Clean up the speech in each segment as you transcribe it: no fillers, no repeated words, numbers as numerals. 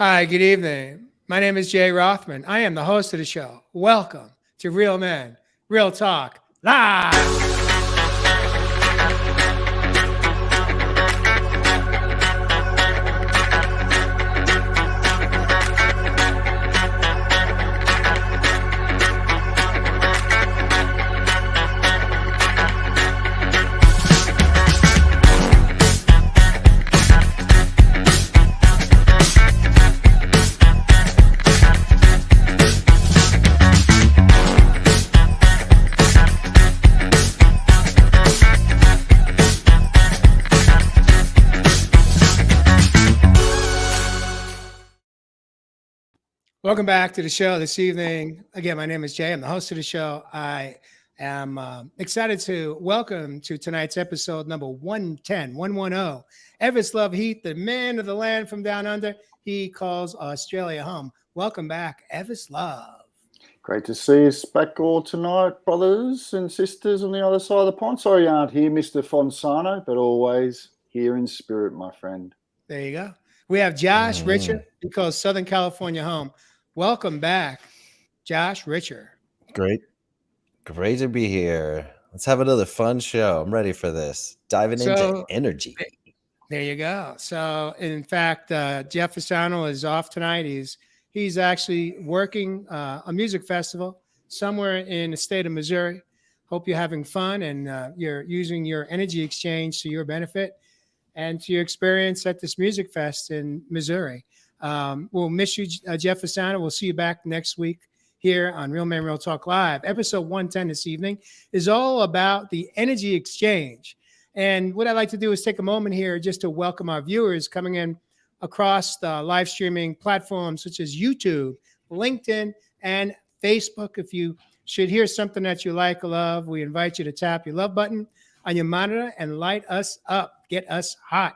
Hi, good evening. My name is Jay Rothman. I am the host of the show. Welcome to Real Men, Real Talk Live. Welcome back to the show this evening. Again, my name is Jay. I'm the host of the show. I am excited to welcome to tonight's episode number 110, 110. Everest Love Heath, the man of the land from down under. He calls Australia home. Welcome back, Everest Love. Great to see us back all tonight, brothers and sisters on the other side of the pond. Sorry you aren't here, Mr. Fonsano, but always here in spirit, my friend. There you go. We have Josh Richard. He calls Southern California home. Welcome back, Josh Richard. Great to be here. Let's have another fun show. I'm ready for this. Diving into energy. There you go. So, in fact, Jeff Fasano is off tonight. He's actually working a music festival somewhere in the state of Missouri. Hope you're having fun and you're using your energy exchange to your benefit and to your experience at this music fest in Missouri. We'll miss you, Jeff Fasano. We'll see you back next week here on Real Men Real Talk Live. Episode 110 this evening is all about the energy exchange. And what I'd like to do is take a moment here just to welcome our viewers coming in across the live streaming platforms such as YouTube, LinkedIn, and Facebook. If you should hear something that you like or love, we invite you to tap your love button on your monitor and light us up, get us hot.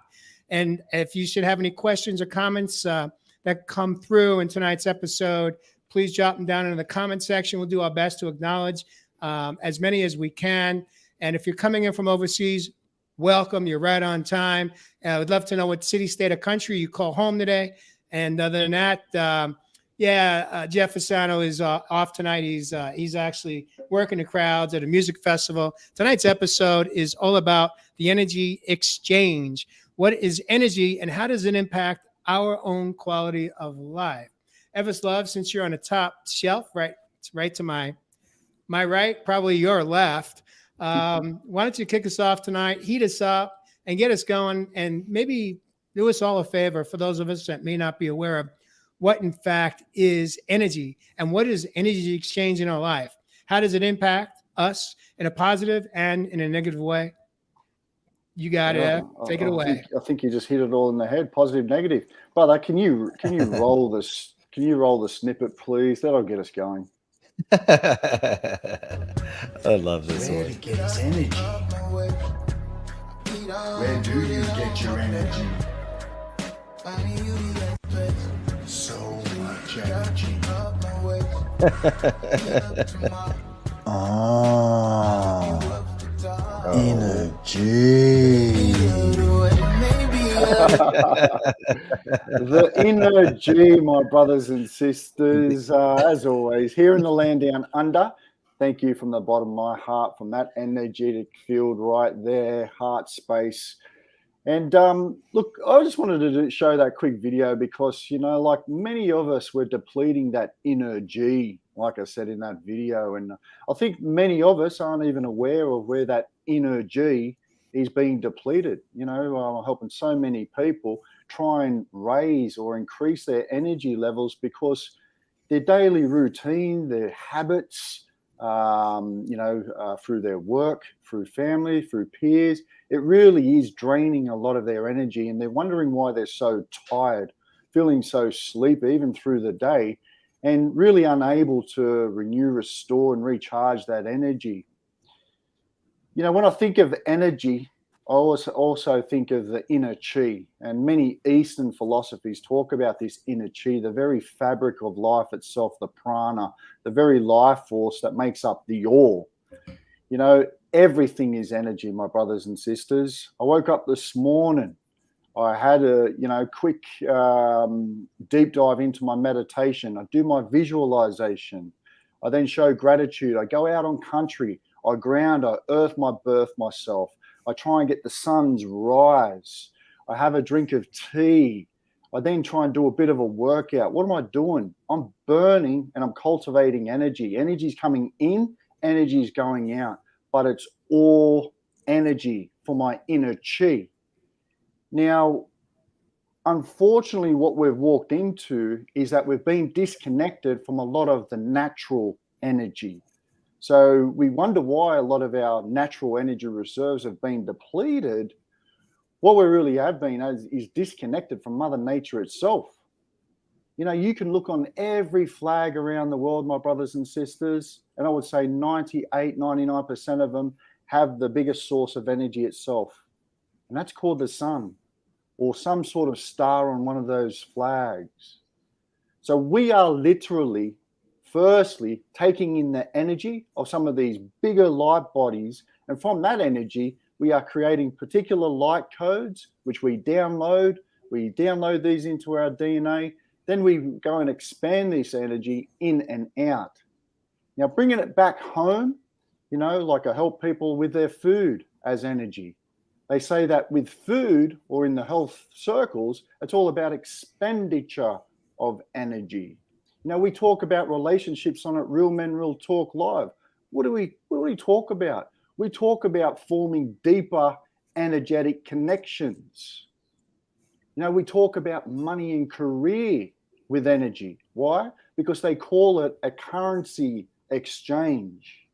And if you should have any questions or comments that come through in tonight's episode, please drop them down in the comment section. We'll do our best to acknowledge as many as we can. And if you're coming in from overseas, welcome. You're right on time. I would love to know what city, state, or country you call home today. And other than that, Jeff Fasano is off tonight. He's actually working the crowds at a music festival. Tonight's episode is all about the energy exchange. What is energy and how does it impact our own quality of life? Everest Love, since you're on the top shelf, right to my right, probably your left, why don't you kick us off tonight, heat us up, and get us going, and maybe do us all a favor for those of us that may not be aware of what, in fact, is energy and what is energy exchange in our life? How does it impact us in a positive and in a negative way? You got it. Take it away. I think you just hit it all in the head. Positive, negative. Brother, can you roll this? Can you roll the snippet, please? That'll get us going. I love this Where one. to get his energy? Where do you get your energy? So much energy. Energy. The energy, my brothers and sisters, as always, here in the land down under. Thank you from the bottom of my heart, from that energetic field right there, heart space. And look, I just wanted to show that quick video because, like many of us, we're depleting that energy, like I said in that video. And I think many of us aren't even aware of where that energy is being depleted. I'm helping so many people try and raise or increase their energy levels because their daily routine, their habits, through their work, through family, through peers, it really is draining a lot of their energy, and they're wondering why they're so tired, feeling so sleepy even through the day, and really unable to renew, restore, and recharge that energy. When I think of energy, I also think of the inner chi, and many Eastern philosophies talk about this inner chi, the very fabric of life itself, the prana, the very life force that makes up the all. Everything is energy, my brothers and sisters. I woke up this morning. I had a quick deep dive into my meditation. I do my visualization. I then show gratitude. I go out on country. I ground, I earth my birth myself. I try and get the sun's rise. I have a drink of tea. I then try and do a bit of a workout. What am I doing? I'm burning and I'm cultivating energy. Energy is coming in, energy is going out, but it's all energy for my inner chi. Now, unfortunately, what we've walked into is that we've been disconnected from a lot of the natural energy. So we wonder why a lot of our natural energy reserves have been depleted. What we really have been is disconnected from Mother Nature itself. You know, you can look on every flag around the world, my brothers and sisters, and I would say 98, 99% of them have the biggest source of energy itself. And that's called the sun, or some sort of star on one of those flags. So we are literally, firstly, taking in the energy of some of these bigger light bodies, and from that energy, we are creating particular light codes, which we download. We download these into our DNA. Then we go and expand this energy in and out. Now, bringing it back home, you know, like I help people with their food as energy. They say that with food, or in the health circles, it's all about expenditure of energy. You know, we talk about relationships on it, Real Men Real Talk Live. What do we talk about? We talk about forming deeper energetic connections. You know, we talk about money and career with energy. Why? Because they call it a currency exchange.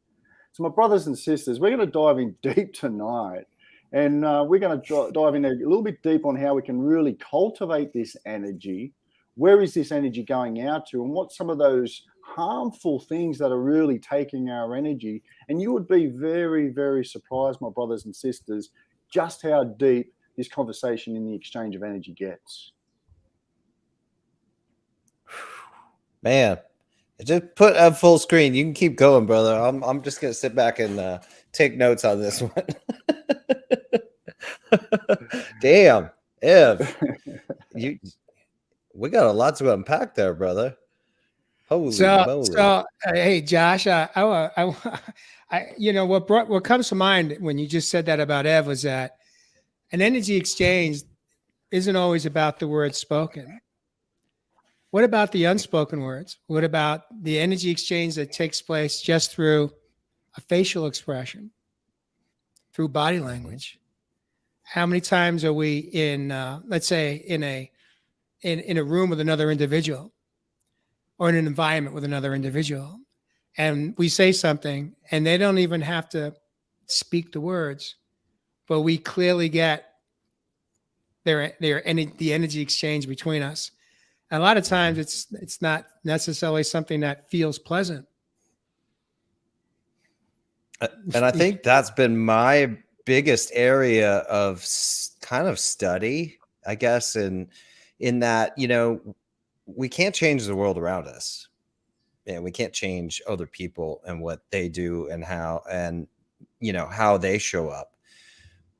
So my brothers and sisters, we're going to dive in deep tonight. And we're going to dive in a little bit deep on how we can really cultivate this energy. Where is this energy going out to? And what's some of those harmful things that are really taking our energy? And you would be very, very surprised, my brothers and sisters, just how deep this conversation in the exchange of energy gets. Man, just put up full screen. You can keep going, brother. I'm just going to sit back and take notes on this one. Damn, we got a lot to unpack there, brother. Holy moly! So hey, Josh, you know what comes to mind when you just said that about Ev was that an energy exchange isn't always about the words spoken. What about the unspoken words? What about the energy exchange that takes place just through a facial expression, through body language? How many times are we in, let's say, in a room with another individual, or in an environment with another individual, and we say something, and they don't even have to speak the words, but we clearly get the energy exchange between us. And a lot of times, it's not necessarily something that feels pleasant. And I think that's been my biggest area of kind of study, I guess, in that, you know, we can't change the world around us, and we can't change other people and what they do and how, and you know, how they show up.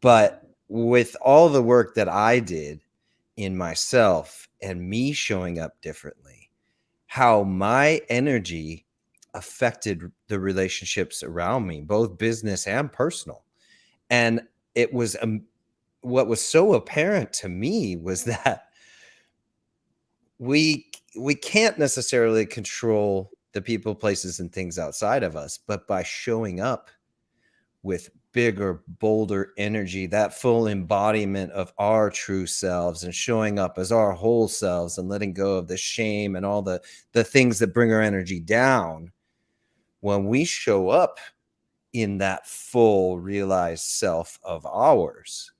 But with all the work that I did in myself and me showing up differently, how my energy affected the relationships around me, both business and personal. And it was what was so apparent to me was that we can't necessarily control the people, places, and things outside of us, but by showing up with bigger, bolder energy, that full embodiment of our true selves, and showing up as our whole selves, and letting go of the shame and all the things that bring our energy down, when we show up in that full realized self of ours,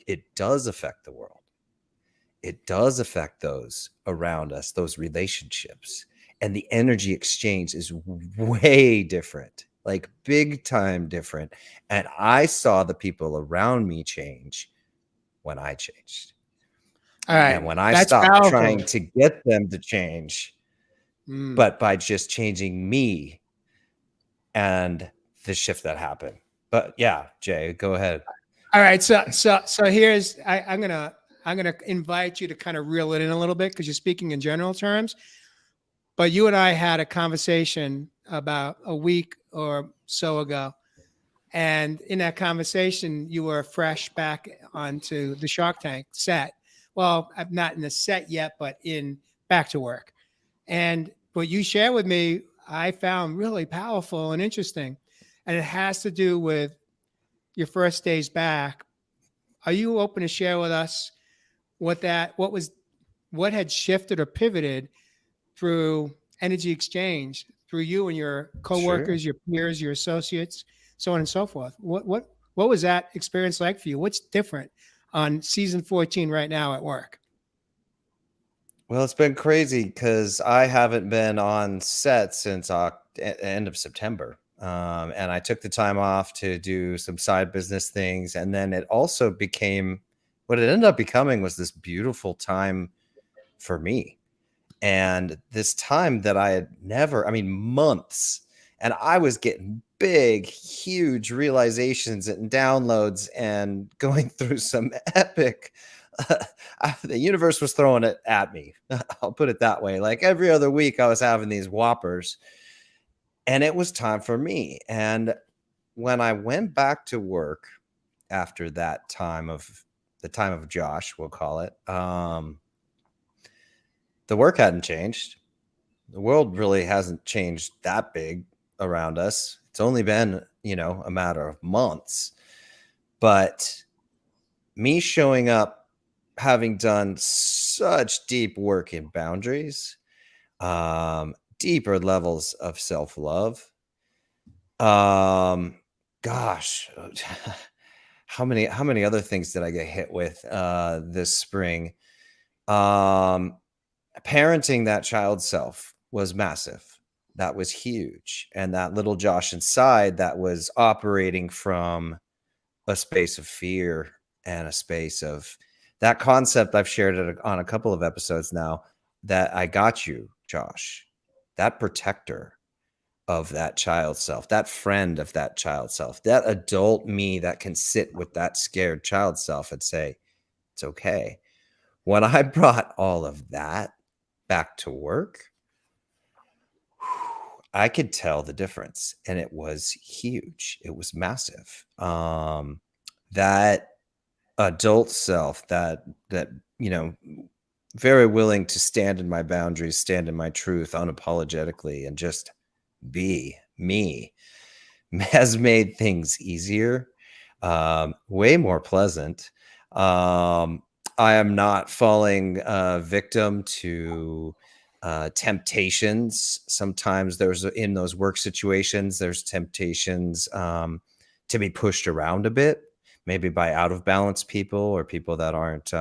it does affect the world. It does affect those around us, those relationships. And the energy exchange is way different, like big time different. And I saw the people around me change when I changed. All right. And when I stopped trying to get them to change, but by just changing me and the shift that happened. But yeah, Jay, go ahead. All right. So here's, I'm going to I'm going to invite you to kind of reel it in a little bit because you're speaking in general terms. But you and I had a conversation about a week or so ago. And in that conversation, you were fresh back onto the Shark Tank set. Well, I'm not in the set yet, but in back to work. And what you shared with me, I found really powerful and interesting. And it has to do with your first days back. Are you open to share with us what had shifted or pivoted through energy exchange, through you and your coworkers, your peers, your associates, so on and so forth? What was that experience like for you? What's different on season 14 right now at work? Well, it's been crazy because I haven't been on set since end of September. And I took the time off to do some side business things. And then it also became, what it ended up becoming was this beautiful time for me. And this time that I had never, I mean, months, and I was getting big, huge realizations and downloads and going through some epic, the universe was throwing it at me. I'll put it that way. Like every other week I was having these whoppers and it was time for me. And when I went back to work after that time of Josh, we'll call it, the work hadn't changed. The world really hasn't changed that big around us. It's only been, a matter of months. But me showing up, having done such deep work in boundaries, deeper levels of self-love. Gosh, how many other things did I get hit with this spring? Parenting that child self was massive. That was huge. And that little Josh inside that was operating from a space of fear and a space of that concept. I've shared it on a couple of episodes now, that I got you, Josh, that protector of that child self, that friend of that child self, that adult me that can sit with that scared child self and say, it's okay. When I brought all of that back to work, I could tell the difference, and it was huge. It was massive. That adult self that very willing to stand in my boundaries, stand in my truth unapologetically, and just be me, has made things easier, way more pleasant. I am not falling victim to temptations. Sometimes in those work situations, there's temptations to be pushed around a bit, maybe by out of balance people or people that aren't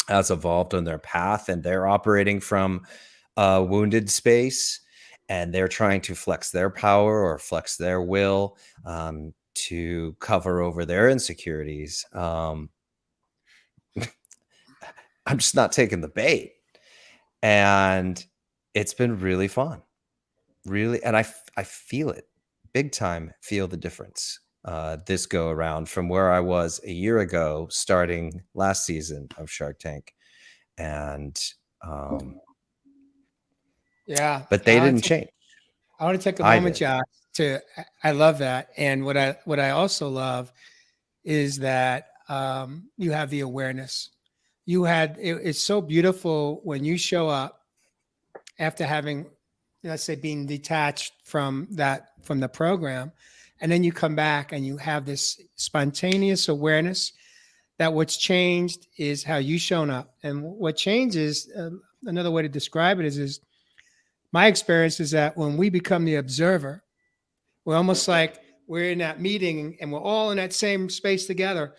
as evolved on their path, and they're operating from a wounded space, and they're trying to flex their power or flex their will to cover over their insecurities. I'm just not taking the bait. And it's been really fun, really. And I feel it big time, feel the difference this go around from where I was a year ago, starting last season of Shark Tank. And yeah, but they didn't change. I want to take a moment, Josh, I love that. And what I also love is that you have the awareness. It's so beautiful when you show up after having, let's say, being detached from the program, and then you come back and you have this spontaneous awareness that what's changed is how you shown up. And what changes, another way to describe it is my experience is that when we become the observer, we're almost like we're in that meeting and we're all in that same space together.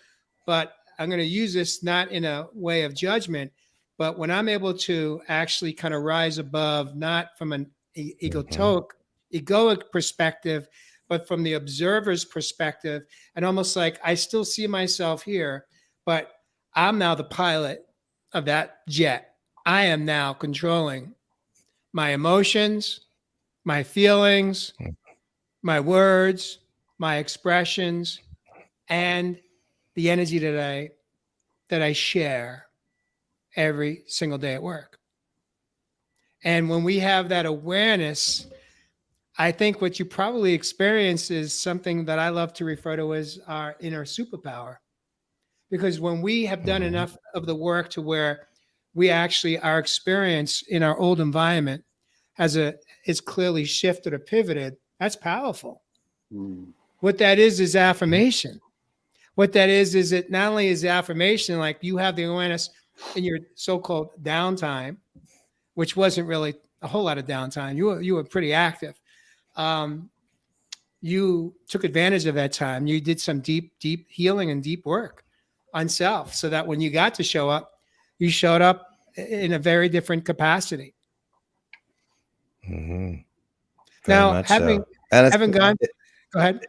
But I'm going to use this not in a way of judgment, but when I'm able to actually kind of rise above, not from an egoic perspective, but from the observer's perspective, and almost like I still see myself here, but I'm now the pilot of that jet. I am now controlling my emotions, my feelings, my words, my expressions, and the energy that I share every single day at work. And when we have that awareness, I think what you probably experience is something that I love to refer to as our inner superpower. Because when we have done enough of the work to where we actually, our experience in our old environment is clearly shifted or pivoted, that's powerful. Mm. What that is affirmation. What that is it not only is affirmation, like you have the awareness in your so-called downtime, which wasn't really a whole lot of downtime. You were pretty active. You took advantage of that time. You did some deep healing and deep work on self, so that when you got to show up, you showed up in a very different capacity. Very Now, much having so. And having gone, go ahead.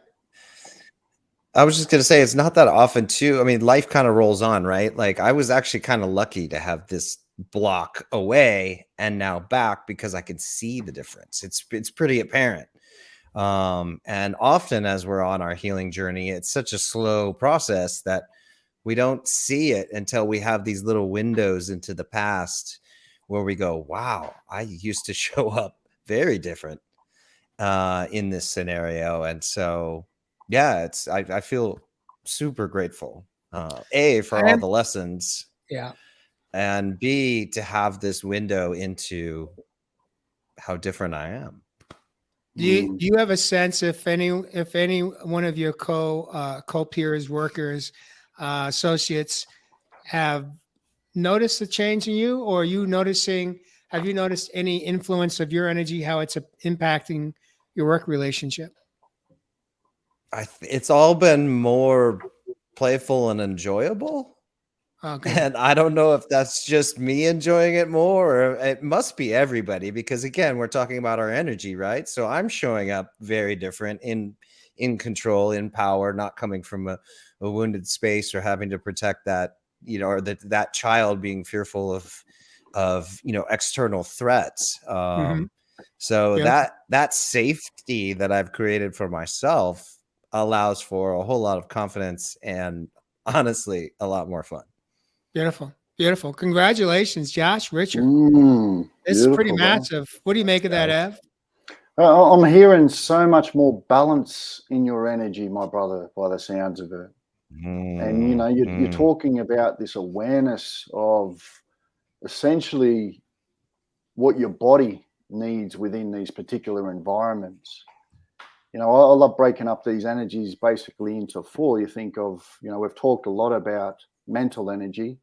I was just going to say, it's not that often too. I mean, life kind of rolls on, right? Like I was actually kind of lucky to have this block away and now back because I could see the difference. It's pretty apparent. And often as we're on our healing journey, it's such a slow process that we don't see it until we have these little windows into the past where we go, wow, I used to show up very different in this scenario. And so, yeah, I feel super grateful, for all the lessons, Yeah. and B, to have this window into how different I am. Do you have a sense if any one of your co peers, workers, associates have noticed a change in you, or are you noticing? Have you noticed any influence of your energy, how it's impacting your work relationship? It's all been more playful and enjoyable. Oh, good. And I don't know if that's just me enjoying it more, or it must be everybody, because again, we're talking about our energy, right? So I'm showing up very different, in control, in power, not coming from a wounded space or having to protect that, or that child being fearful of external threats. So Yeah. that safety that I've created for myself allows for a whole lot of confidence and honestly a lot more fun. Beautiful. Beautiful. Congratulations, Josh, Richard. It's pretty Beautiful, bro. massive. What do you make of that, Ev? I'm hearing so much more balance in your energy, my brother, by the sounds of it. And you're talking about this awareness of essentially what your body needs within these particular environments. I love breaking up these energies basically into four. You think of, we've talked a lot about mental energy.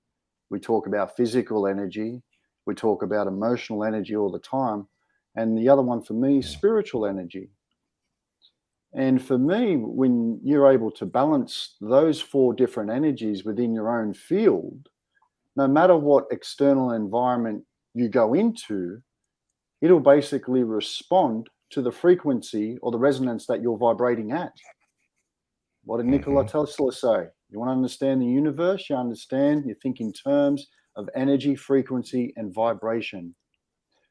We talk about physical energy. We talk about emotional energy all the time. And the other one for me is spiritual energy. And for me, when you're able to balance those four different energies within your own field, no matter what external environment you go into, it'll basically respond to the frequency or the resonance that you're vibrating at. What did Nikola Tesla say? You want to understand the universe? You think in terms of energy, frequency, and vibration.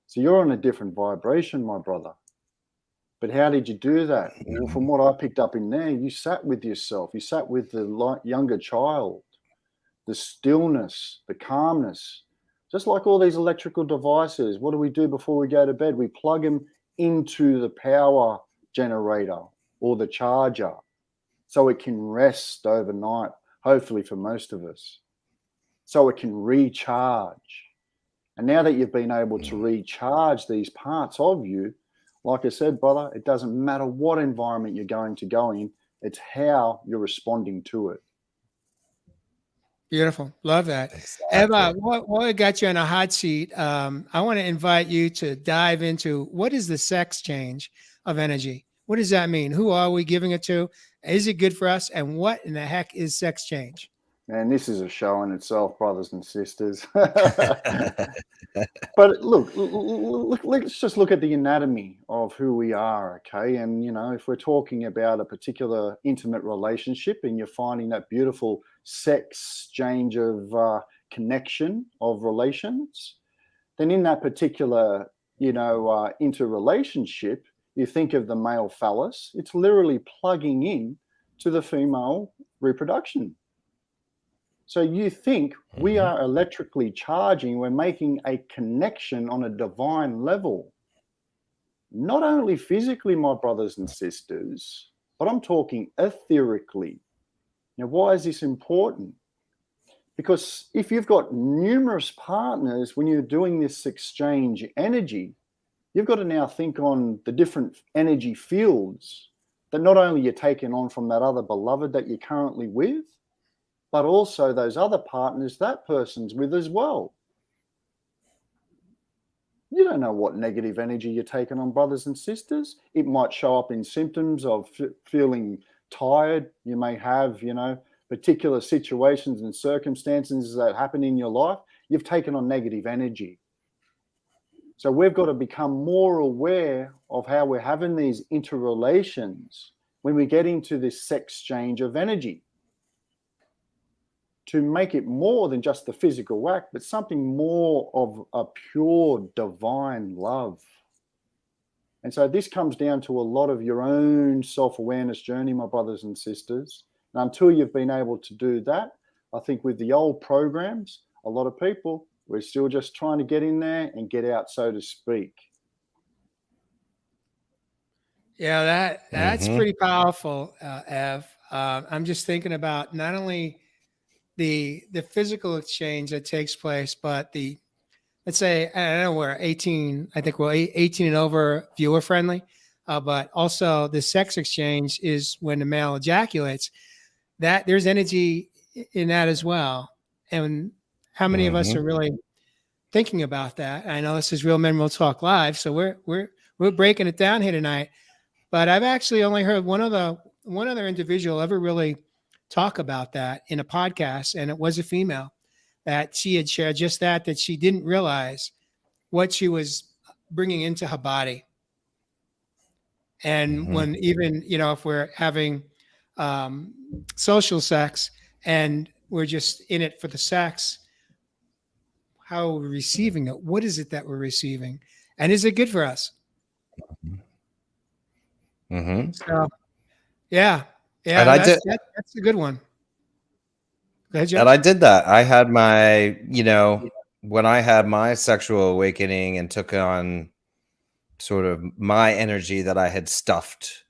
So you're on a different vibration, my brother. But how did you do that? Well, from what I picked up in there, you sat with yourself. You sat with the younger child, the stillness, the calmness. Just like all these electrical devices, what do we do before we go to bed? We plug them into the power generator or the charger so it can rest overnight, hopefully for most of us, so it can recharge. And now that you've been able to recharge these parts of you, like I said, brother, it doesn't matter what environment you're going to go in, it's how you're responding to it. Beautiful. Love that. Exactly. Eva, while I got you on a hot seat, I want to invite you to dive into what is the SEXchange of energy? What does that mean? Who are we giving it to? Is it good for us? And what in the heck is SEXchange? Man, this is a show in itself, brothers and sisters. But look, let's just look at the anatomy of who we are, okay? And, if we're talking about a particular intimate relationship and you're finding that beautiful SEXchange of connection of relations, then in that particular, interrelationship, you think of the male phallus, it's literally plugging in to the female reproduction. So you think we Mhm. are electrically charging, we're making a connection on a divine level. Not only physically, my brothers and sisters, but I'm talking etherically. Now, why is this important? Because if you've got numerous partners, when you're doing this exchange energy, you've got to now think on the different energy fields that not only you're taking on from that other beloved that you're currently with, but also those other partners that person's with as well. You don't know what negative energy you're taking on, brothers and sisters. It might show up in symptoms of feeling tired. You may have, particular situations and circumstances that happen in your life. You've taken on negative energy. So we've got to become more aware of how we're having these interrelations when we get into this sex change of energy, to make it more than just the physical act, but something more of a pure divine love. And so this comes down to a lot of your own self-awareness journey, my brothers and sisters. And until you've been able to do that, I think with the old programs, a lot of people, we're still just trying to get in there and get out, so to speak. Yeah, that's Mhm. pretty powerful, Ev. I'm just thinking about not only the physical exchange that takes place, but the, let's say, I don't know, we're 18, I think we're 18 and over viewer friendly, but also the sex exchange is when the male ejaculates. That there's energy in that as well. And how many of us are Mhm. really thinking about that? I know this is Real Men Will Talk Live, so we're breaking it down here tonight. But I've actually only heard one other individual ever really talk about that in a podcast, and it was a female that she had shared just that she didn't realize what she was bringing into her body. And Mhm. when even, if we're having um, social sex and we're just in it for the sex, how are we receiving it? What is it that we're receiving? And is it good for us? Mhm. So, yeah, And yeah, I did that's a good one. Go ahead, and Jeff. I did that. I had when I had my sexual awakening and took on sort of my energy that I had stuffed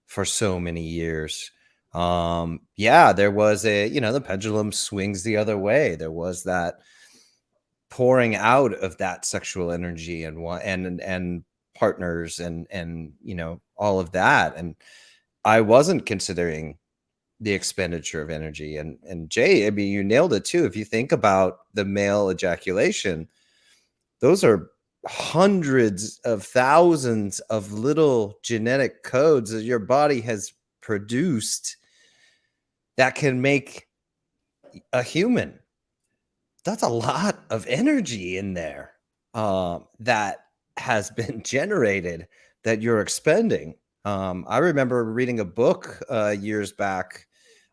for so many years. Yeah, there was the pendulum swings the other way. There was that pouring out of that sexual energy and partners and all of that. And I wasn't considering the expenditure of energy. And Jay, I mean, you nailed it too. If you think about the male ejaculation, those are hundreds of thousands of little genetic codes that your body has produced that can make a human. That's a lot of energy in there that has been generated that you're expending. I remember reading a book years back.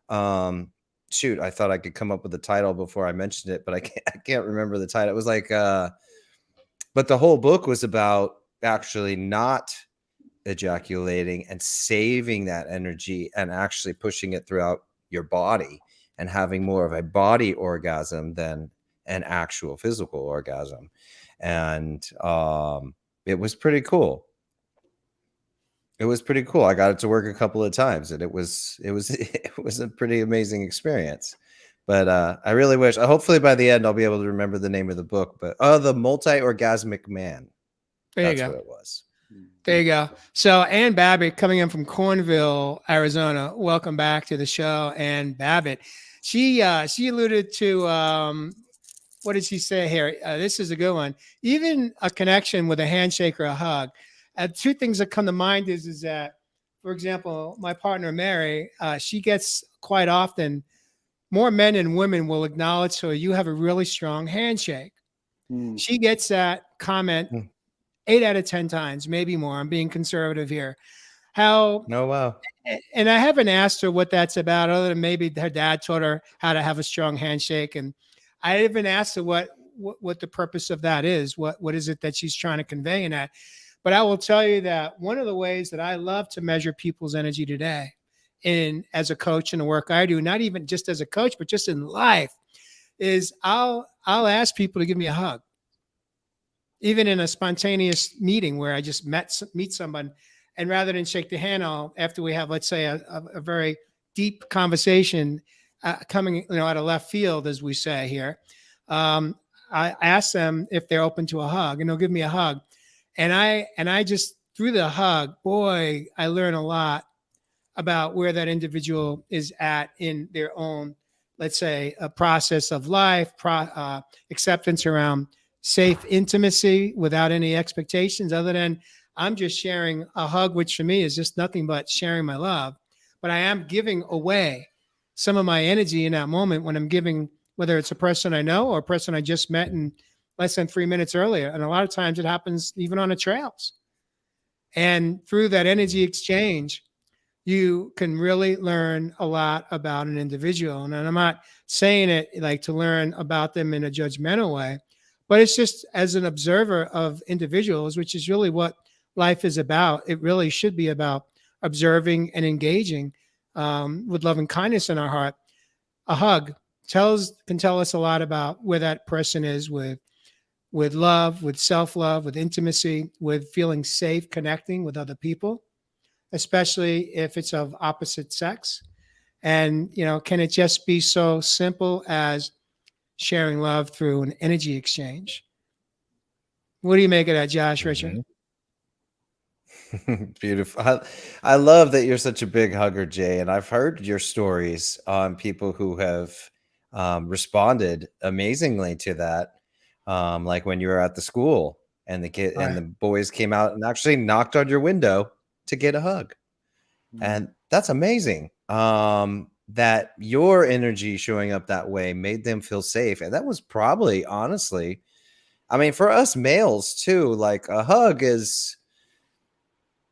Shoot, I thought I could come up with the title before I mentioned it, but I can't remember the title. It was like but the whole book was about actually not ejaculating and saving that energy and actually pushing it throughout your body and having more of a body orgasm than an actual physical orgasm. And it was pretty cool. It was pretty cool. I got it to work a couple of times, and it was a pretty amazing experience. But I really wish, hopefully by the end I'll be able to remember the name of the book. But The Multi-Orgasmic Man. There you That's go. what it was. There you go. So Ann Babbitt coming in from Cornville, Arizona. Welcome back to the show, Ann Babbitt. She alluded to what did she say here? This is a good one. Even a connection with a handshake or a hug. Two things that come to mind is that, for example, my partner Mary, she gets quite often more men and women will acknowledge her. You have a really strong handshake. Mm. She gets that comment Mm. 8 out of 10 times, maybe more. I'm being conservative here. How, Oh, wow. and I haven't asked her what that's about, other than maybe her dad taught her how to have a strong handshake. And I haven't asked her what the purpose of that is. What is it that she's trying to convey in that? But I will tell you that one of the ways that I love to measure people's energy today, in as a coach in the work I do, not even just as a coach, but just in life, is I'll ask people to give me a hug, even in a spontaneous meeting where I just meet someone, and rather than shake the hand, after we have, let's say, a very deep conversation coming, out of left field, as we say here, I ask them if they're open to a hug, and they'll give me a hug, and I just, through the hug, boy, I learn a lot about where that individual is at in their own, let's say, a process of life, acceptance around safe intimacy without any expectations other than I'm just sharing a hug, which for me is just nothing but sharing my love. But I am giving away some of my energy in that moment when I'm giving, whether it's a person I know or a person I just met in less than 3 minutes earlier. And a lot of times it happens even on the trails. And through that energy exchange, you can really learn a lot about an individual. And I'm not saying it like to learn about them in a judgmental way, but it's just as an observer of individuals, which is really what life is about. It really should be about observing and engaging with love and kindness in our heart. A hug can tell us a lot about where that person is with love, with self-love, with intimacy, with feeling safe connecting with other people, especially if it's of opposite sex. And, can it just be so simple as sharing love through an energy exchange? What do you make of that, Josh, Richard? Beautiful. I love that you're such a big hugger, Jay. And I've heard your stories on people who have responded amazingly to that. Like when you were at the school and the boys came out and actually knocked on your window to get a hug. And that's amazing. That your energy showing up that way made them feel safe. And that was probably, honestly, I mean, for us males too, like a hug is,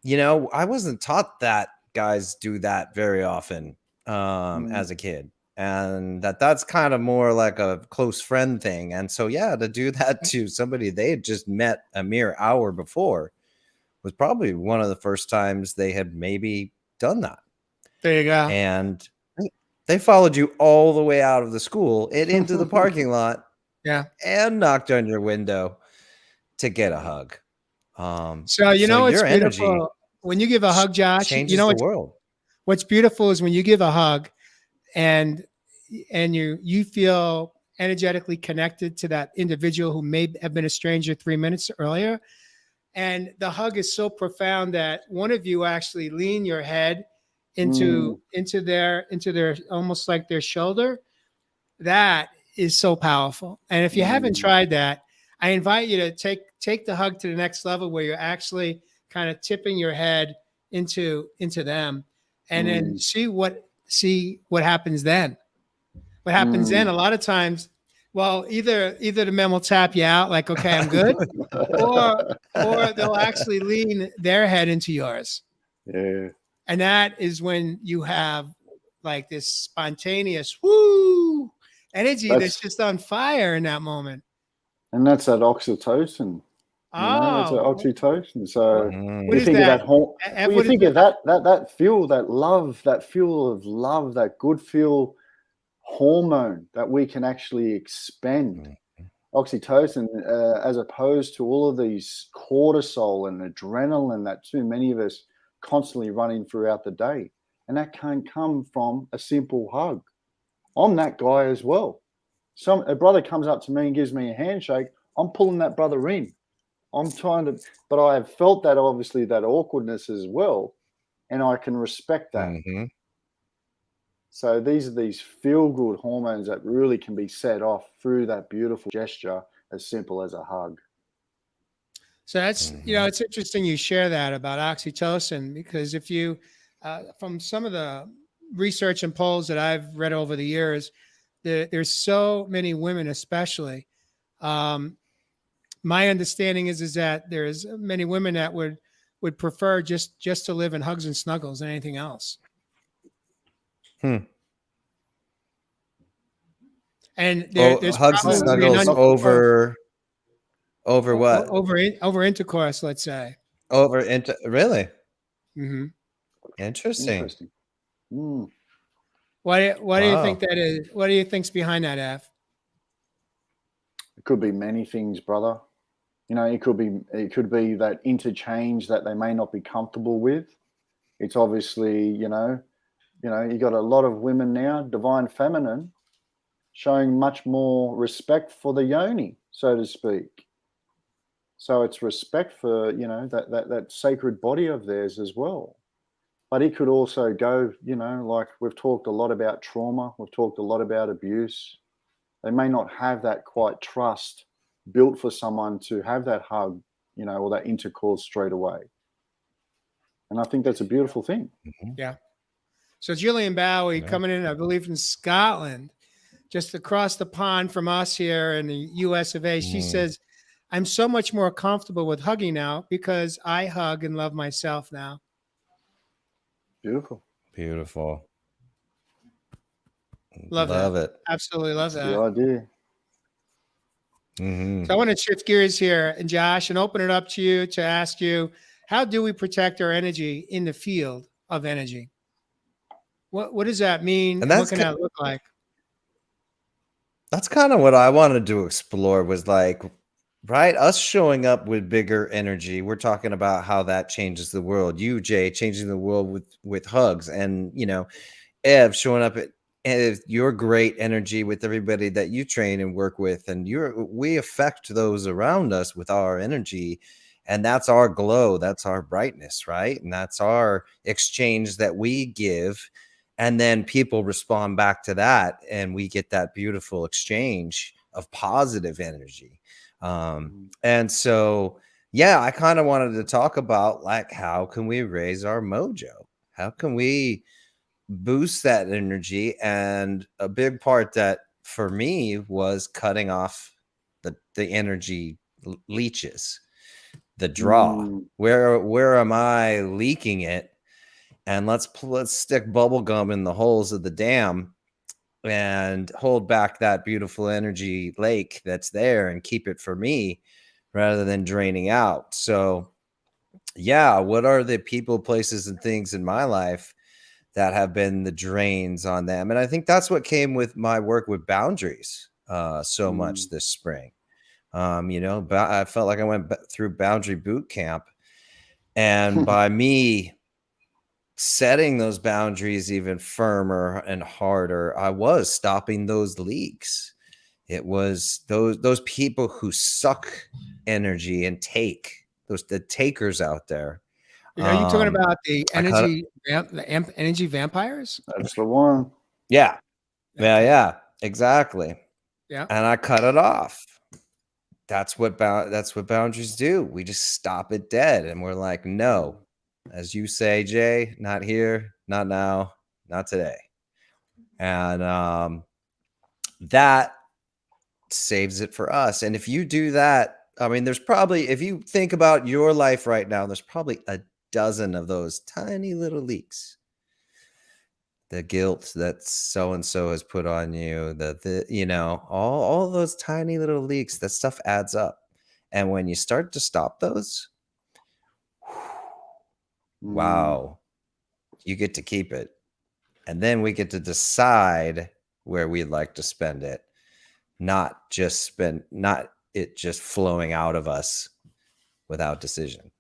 I wasn't taught that guys do that very often as a kid. And that's kind of more like a close friend thing. And so, yeah, to do that to somebody they had just met a mere hour before was probably one of the first times they had maybe done that. There you go. And they followed you all the way out of the school and into the parking lot. Yeah. And knocked on your window to get a hug. So it's beautiful when you give a hug, Josh. Changes the world. What's beautiful is when you give a hug, and you feel energetically connected to that individual who may have been a stranger 3 minutes earlier, and the hug is so profound that one of you actually lean your head into their almost like their shoulder. That is so powerful. And if you haven't tried that, I invite you to take the hug to the next level where you're actually kind of tipping your head into them, and then see what happens then. What happens then? A lot of times, well, either the men will tap you out like, okay, I'm good, or they'll actually lean their head into yours. Yeah. And that is when you have like this spontaneous woo energy that's just on fire in that moment. And that's that oxytocin. That's that oxytocin. So you think of that you think of that fuel, that love, that fuel of love, that good fuel hormone that we can actually expend. Oxytocin, as opposed to all of these cortisol and adrenaline that too many of us constantly running throughout the day. And that can come from a simple hug. I'm that guy as well. A brother comes up to me and gives me a handshake, I'm pulling that brother in. I'm trying to, but I have felt that obviously that awkwardness as well, and I can respect that. So these are these feel-good hormones that really can be set off through that beautiful gesture as simple as a hug. So that's, it's interesting you share that about oxytocin, because if you, from some of the research and polls that I've read over the years, there's so many women, especially. My understanding is that there's many women that would prefer just to live in hugs and snuggles than anything else. And there's hugs and snuggles over what? Over intercourse, let's say. Really? Mm-hmm. Interesting. Why do you think that is? What do you think's behind that, F? It could be many things, brother. You know, it could be that interchange that they may not be comfortable with. It's obviously, you got a lot of women now, divine feminine, showing much more respect for the yoni, so to speak. So it's respect for, that sacred body of theirs as well. But it could also go, like we've talked a lot about trauma, we've talked a lot about abuse. They may not have that quite trust built for someone to have that hug, or that intercourse straight away. And I think that's a beautiful thing. Yeah. So Julian Bowie coming in, I believe, from Scotland, just across the pond from us here in the US of A. She says, I'm so much more comfortable with hugging now because I hug and love myself now. Beautiful. Beautiful. Love it. Absolutely love That's that. the idea. So I want to shift gears here, and Josh, and open it up to you to ask you, how do we protect our energy in the field of energy? What does that mean? And what can that look like? That's kind of what I wanted to explore, was like, right, us showing up with bigger energy. We're talking about how that changes the world. You, Jay, changing the world with hugs, and Ev showing up at your great energy with everybody that you train and work with, and we affect those around us with our energy, and that's our glow, that's our brightness, right? And that's our exchange that we give, and then people respond back to that, and we get that beautiful exchange of positive energy. And so I kind of wanted to talk about, like, how can we raise our mojo? How can we boost that energy? And a big part that for me was cutting off the energy leeches, the draw. Where am I leaking it? And let's stick bubble gum in the holes of the dam and hold back that beautiful energy lake that's there and keep it for me rather than draining out. So what are the people, places, and things in my life that have been the drains on them? And I think that's what came with my work with boundaries so much this spring. I felt like I went through boundary boot camp, and by me setting those boundaries even firmer and harder, I was stopping those leaks. It was those people who suck energy and take the takers out there. Are you talking about the energy vampires? That's the one. Yeah, exactly. Yeah, and I cut it off. That's what boundaries do. We just stop it dead, and we're like, no, as you say, Jay, not here, not now, not today. And that saves it for us. And if you do that, I mean, there's probably, if you think about your life right now, there's probably a dozen of those tiny little leaks. The guilt that so-and-so has put on you, all those tiny little leaks, that stuff adds up. And when you start to stop those, wow, you get to keep it. And then we get to decide where we'd like to spend it, not it just flowing out of us without decision.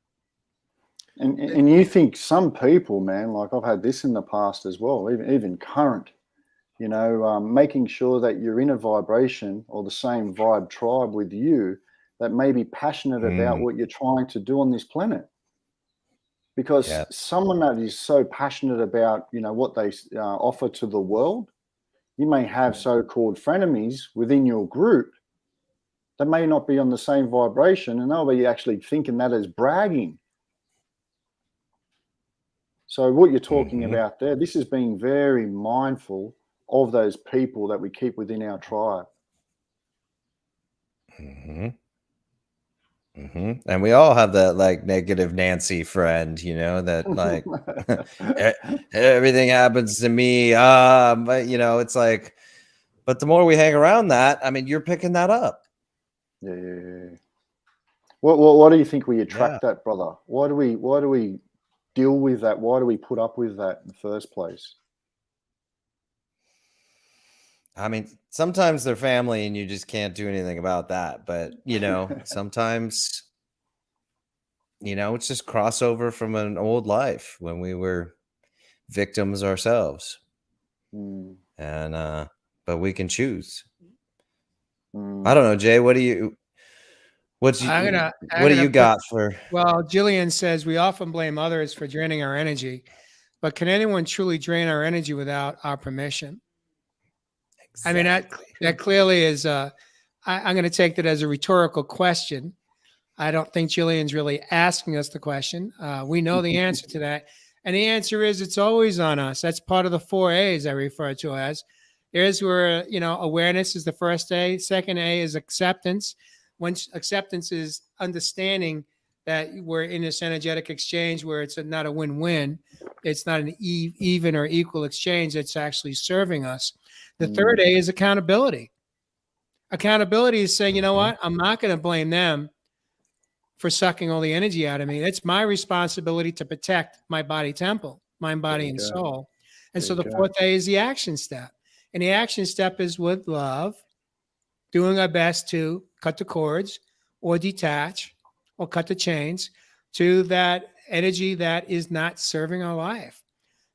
And you think some people, man, like I've had this in the past as well, even current, making sure that you're in a vibration or the same vibe tribe with you that may be passionate about what you're trying to do on this planet. Because someone that is so passionate about, what they offer to the world, you may have so-called frenemies within your group that may not be on the same vibration, and they'll be actually thinking that as bragging. So what you're talking about there, this is being very mindful of those people that we keep within our tribe. And we all have that, like, negative Nancy friend, that like everything happens to me. But it's like, but the more we hang around that, I mean, you're picking that up. Yeah. What do you think we attract that, brother? Why do we deal with that? Why do we put up with that in the first place? I mean, sometimes they're family and you just can't do anything about that. But, sometimes, it's just crossover from an old life when we were victims ourselves. Mm, And, but we can choose. mm. I don't know, Jay, what do you got for? Well, Jillian says we often blame others for draining our energy, but can anyone truly drain our energy without our permission? I mean, that clearly is. I'm going to take that as a rhetorical question. I don't think Jillian's really asking us the question. We know the answer to that, and the answer is it's always on us. That's part of the 4 A's I refer to as. Here's where awareness is the first A. Second A is acceptance. Once acceptance is understanding that we're in this energetic exchange where it's not a win-win. It's not an even or equal exchange. It's actually serving us. The third A is accountability. Accountability is saying, you know what? I'm not going to blame them for sucking all the energy out of me. It's my responsibility to protect my body temple, mind, body, and soul. And so the fourth A is the action step. And the action step is with love, doing our best to cut the cords or detach or cut the chains to that energy that is not serving our life.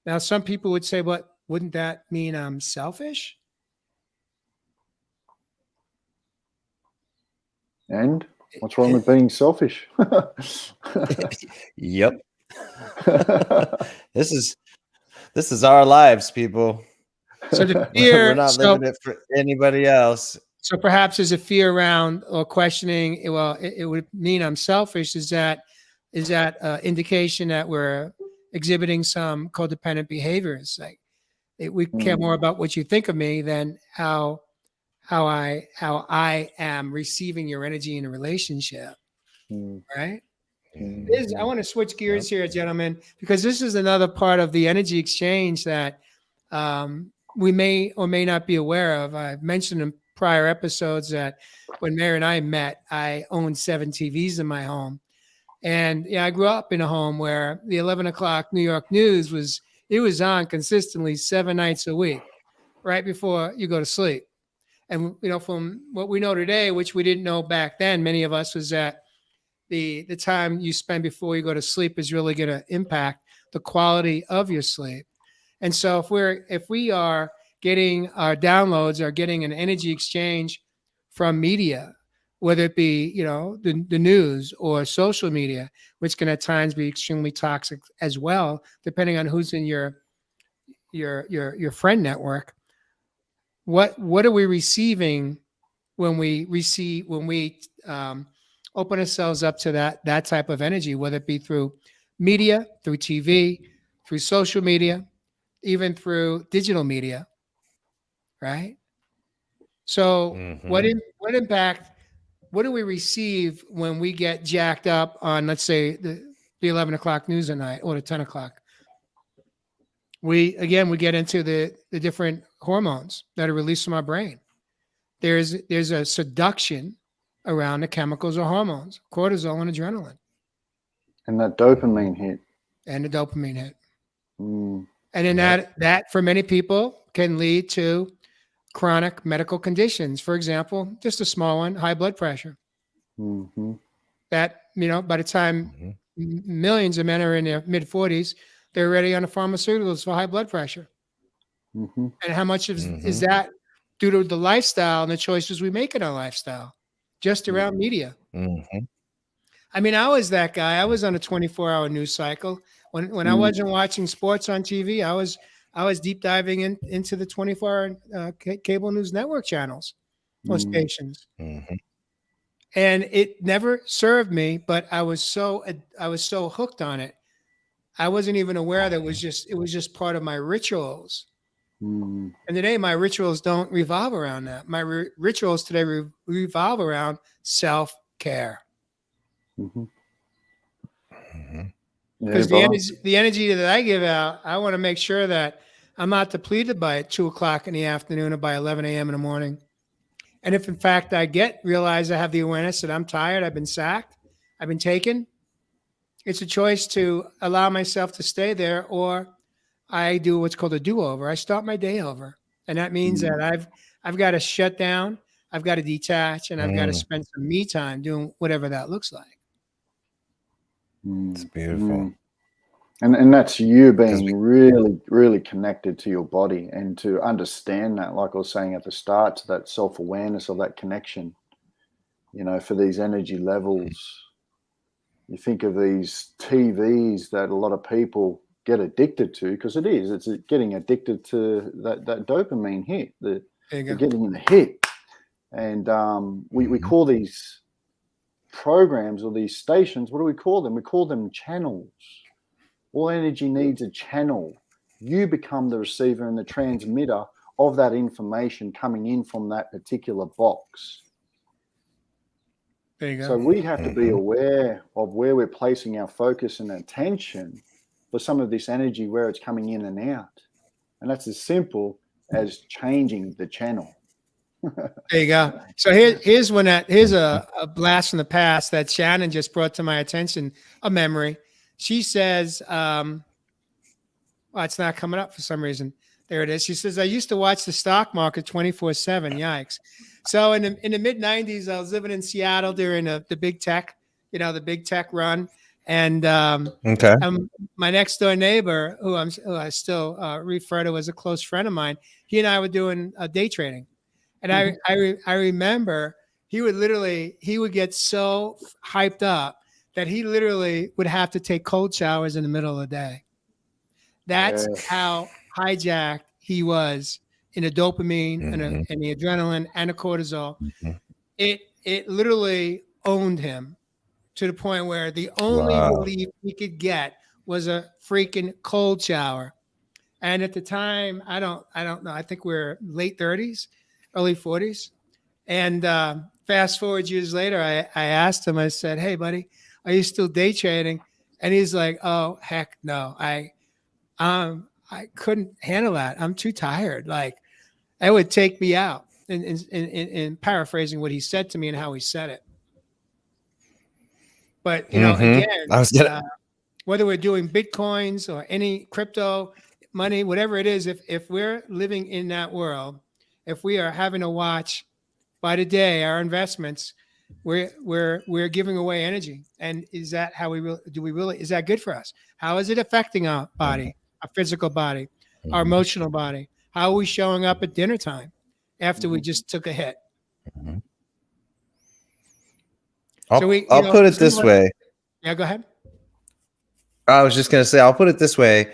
Now, some people would say, but wouldn't that mean I'm selfish? And what's wrong with being selfish? Yep. This is our lives, people. So the fear, we're not living it for anybody else. So perhaps there's a fear around or questioning. Well, it would mean I'm selfish. Is that indication that we're exhibiting some codependent behaviors? Like we care more about what you think of me than how I am receiving your energy in a relationship, right? I want to switch gears here, gentlemen, because this is another part of the energy exchange that we may or may not be aware of. I've mentioned in prior episodes that when Mary and I met, I owned 7 TVs in my home. And I grew up in a home where the 11 o'clock New York news was on consistently 7 nights a week, right before you go to sleep. And, from what we know today, which we didn't know back then, many of us, was that the time you spend before you go to sleep is really going to impact the quality of your sleep. And so if we are getting our downloads or getting an energy exchange from media, whether it be, the news or social media, which can at times be extremely toxic as well, depending on who's in your friend network. What are we receiving when we open ourselves up to that type of energy, whether it be through media, through TV, through social media, even through digital media, right? So what impact, what do we receive when we get jacked up on, let's say, the 11 o'clock news at night or the 10 o'clock? We get into the different hormones that are released from our brain. There's a seduction around the chemicals or hormones, cortisol and adrenaline. And that dopamine hit. And the dopamine hit. Mm. And then that for many people can lead to chronic medical conditions. For example, just a small one, high blood pressure. Mm-hmm. That, by the time millions of men are in their mid-40s, they're already on the pharmaceuticals for high blood pressure. Mm-hmm. And how much is that due to the lifestyle and the choices we make in our lifestyle, just around media? Mm-hmm. I mean, I was that guy. I was on a 24-hour news cycle. When I wasn't watching sports on TV, I was deep diving into the 24-hour cable news network channels or stations. Mm-hmm. And it never served me, but I was so hooked on it. I wasn't even aware that it was just part of my rituals. And today my rituals don't revolve around that. My rituals today revolve around self-care. Mm-hmm. Because the energy that I give out, I want to make sure that I'm not depleted by 2 o'clock in the afternoon or by 11 a.m. in the morning. And if in fact I realize I have the awareness that I'm tired, I've been sacked, I've been taken, it's a choice to allow myself to stay there, or I do what's called a do-over. I start my day over. And that means that I've got to shut down, I've got to detach, and I've got to Mm, spend some me time doing whatever that looks like. it's beautiful. And that's you Because being really, really connected to your body, and to understand that, like I was saying at the start, to that self-awareness of that connection, you know, for these energy levels. You think of these TVs that a lot of people get addicted to, because it's getting addicted to that dopamine hit, There you they're go. getting the hit. And we Mhm. call these programs or these stations, what do we call them? We call them channels. All energy needs a channel. You become the receiver and the transmitter of that information coming in from that particular box. There you So go. we have to be Mhm. aware of where we're placing our focus and attention for some of this energy, where it's coming in and out. And that's as simple as changing the channel. There you go. So here's a blast from the past that Shannon just brought to my attention, a memory. She says, well, it's not coming up for some reason. There it is. She says, I used to watch the stock market 24/7. Yikes. So in the mid 90s, I was living in Seattle during the big tech, the big tech run. And Okay. my next door neighbor, who I still refer to as a close friend of mine, he and I were doing day trading. And I remember he would get so hyped up that he literally would have to take cold showers in the middle of the day. That's Yeah. how hijacked he was in the dopamine Mhm. and the adrenaline and the cortisol. Mhm. It literally owned him to the point where the only Wow. relief he could get was a freaking cold shower. And at the time, I don't know. I think we're late 30s, early 40s. And fast forward years later, I asked him, I said, hey, buddy, are you still day trading? And he's like, oh, heck no. I couldn't handle that. I'm too tired. Like, that would take me out. In paraphrasing what he said to me and how he said it. But, Mhm. again, I was gonna. whether we're doing Bitcoins or any crypto money, whatever it is, if we're living in that world, if we are having to watch by the day our investments, we're giving away energy. And is that how is that good for us? How is it affecting our body, our physical body, our Mhm. emotional body? How are we showing up at dinner time after we Mhm. just took a hit? Mhm. So I'll put it this way. yeah, go ahead. I was just gonna say, I'll put it this way.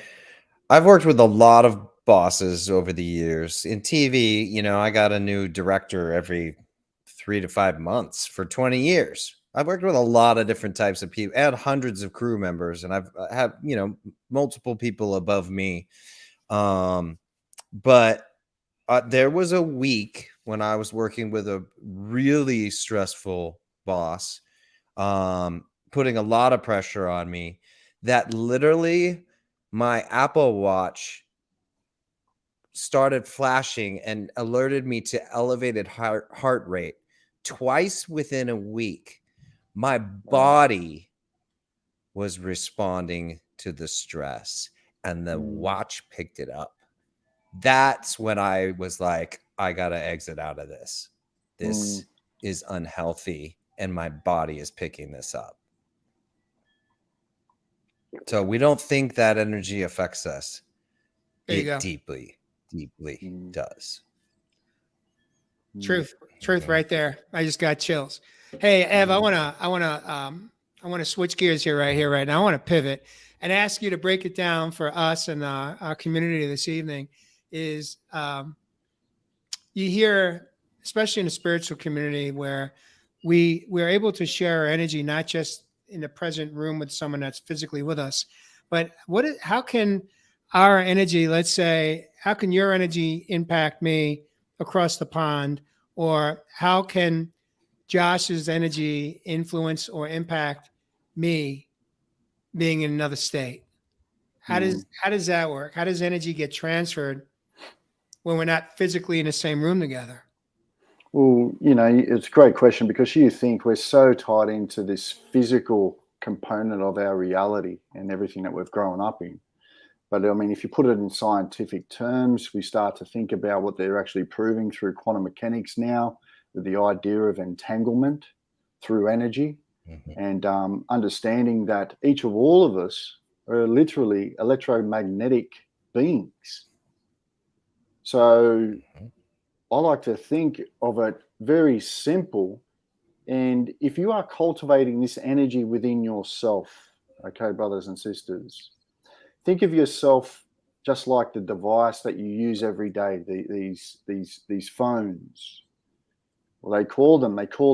I've worked with a lot of bosses over the years. In TV, I got a new director every 3 to 5 months for 20 years. I've worked with a lot of different types of people. I had hundreds of crew members, and I've had, multiple people above me. But there was a week when I was working with a really stressful boss, putting a lot of pressure on me, that literally my Apple Watch started flashing and alerted me to elevated heart rate twice within a week. My Wow. body was responding to the stress, and the Mm. watch picked it up. That's when I was like, I gotta exit out of this. Mm. This is unhealthy, and my body is picking this up. So we don't think that energy affects us. There you It go. deeply, deeply Mm. does. Truth right there. I just got chills. Hey, Ev, I wanna switch gears right now. I want to pivot and ask you to break it down for us and our community this evening. Is you hear, especially in the spiritual community, where we're able to share our energy not just in the present room with someone that's physically with us, but how can our energy, let's say, how can your energy impact me across the pond, or how can Josh's energy influence or impact me being in another state? Mm. How does that work? How does energy get transferred when we're not physically in the same room together? Well, it's a great question, because you think we're so tied into this physical component of our reality and everything that we've grown up in. But I mean, if you put it in scientific terms, we start to think about what they're actually proving through quantum mechanics now, with the idea of entanglement through energy, and understanding that each of all of us are literally electromagnetic beings. So I like to think of it very simple. And if you are cultivating this energy within yourself, okay, brothers and sisters, think of yourself just like the device that you use every day, these phones. Well, they call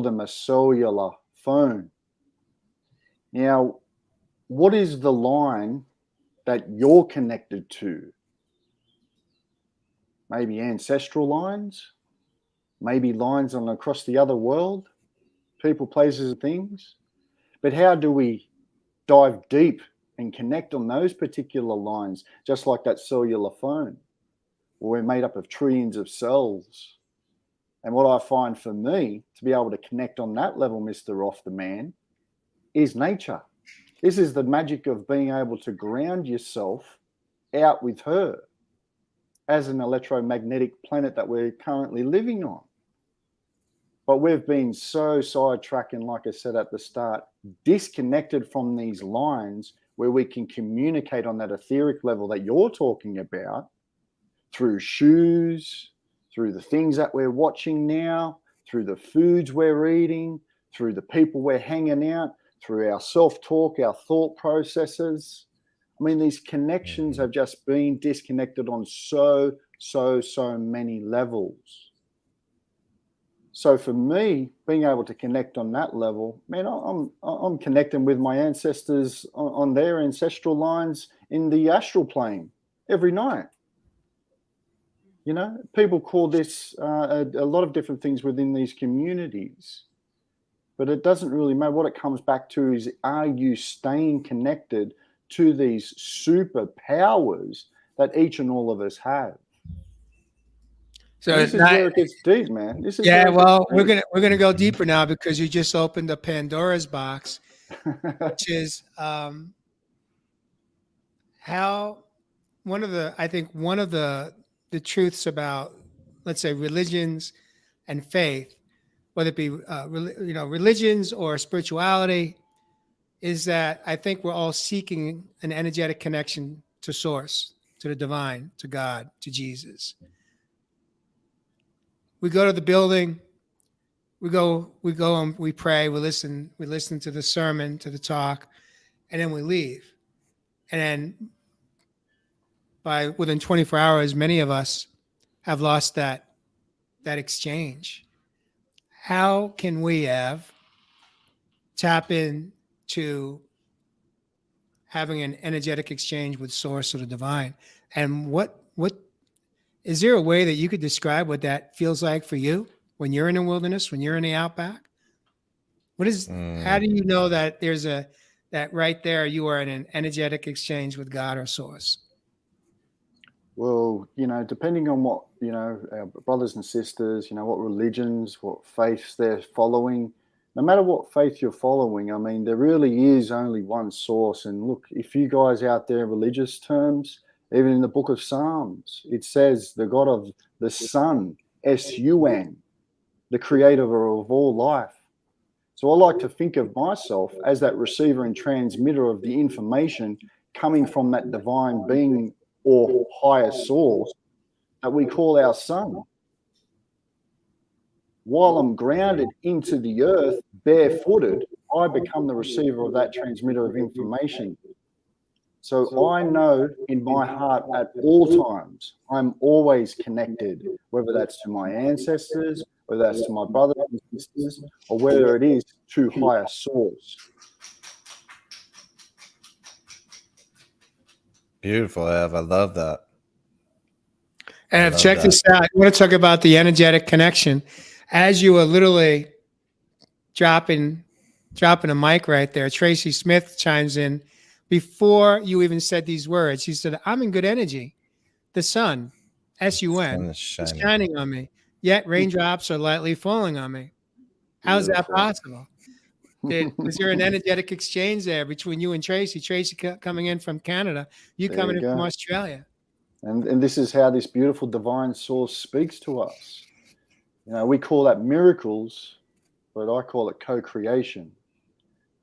them a cellular phone. Now, what is the line that you're connected to? Maybe ancestral lines, maybe lines on across the other world, people, places, and things. But how do we dive deep and connect on those particular lines, just like that cellular phone? Well, we're made up of trillions of cells. And what I find for me to be able to connect on that level, Mr. Off the Man, is nature. This is the magic of being able to ground yourself out with her as an electromagnetic planet that we're currently living on. But we've been so sidetracking, like I said at the start, disconnected from these lines where we can communicate on that etheric level that you're talking about through shoes, through the things that we're watching now, through the foods we're eating, through the people we're hanging out, through our self-talk, our thought processes. I mean, these connections have just been disconnected on so many levels. So for me, being able to connect on that level, man, I'm connecting with my ancestors on their ancestral lines in the astral plane every night. You know, people call this a lot of different things within these communities, but it doesn't really matter. What it comes back to is, are you staying connected to these superpowers that each and all of us have? So this is where it gets deep, man. This is we're gonna go deeper now, because you just opened the Pandora's box, which is how one of the truths about, let's say, religions and faith, whether it be religions or spirituality, is that I think we're all seeking an energetic connection to source, to the divine, to God, to Jesus. We go to the building, we go and we pray, we listen to the sermon, to the talk, and then we leave. And then within 24 hours, many of us have lost that exchange. How can we tap into having an energetic exchange with source or the divine? And what is there a way that you could describe what that feels like for you when you're in the wilderness, when you're in the outback? How do you know that there's that right there you are in an energetic exchange with God or source? Well, depending on what, our brothers and sisters, what religions, what faiths they're following, no matter what faith you're following, I mean, there really is only one source. And look, if you guys out there, religious terms, even in the book of Psalms, it says the God of the sun, S-U-N, the creator of all life. So I like to think of myself as that receiver and transmitter of the information coming from that divine being or higher source that we call our sun. While I'm grounded into the earth, barefooted, I become the receiver of that transmitter of information. So I know in my heart at all times, I'm always connected, whether that's to my ancestors, whether that's to my brothers and sisters, or whether it is to higher source. Beautiful, Ev. I love that. And check this out. I want to talk about the energetic connection. As you were literally dropping a mic right there, Tracy Smith chimes in. Before you even said these words, he said, "I'm in good energy. The sun, S-U-N, is shining on me, yet raindrops are lightly falling on me." How is that possible? Was there an energetic exchange there between you and Tracy? Tracy coming in from Canada, you There coming you in from go. Australia. And this is how this beautiful divine source speaks to us. You know, we call that miracles, but I call it co-creation.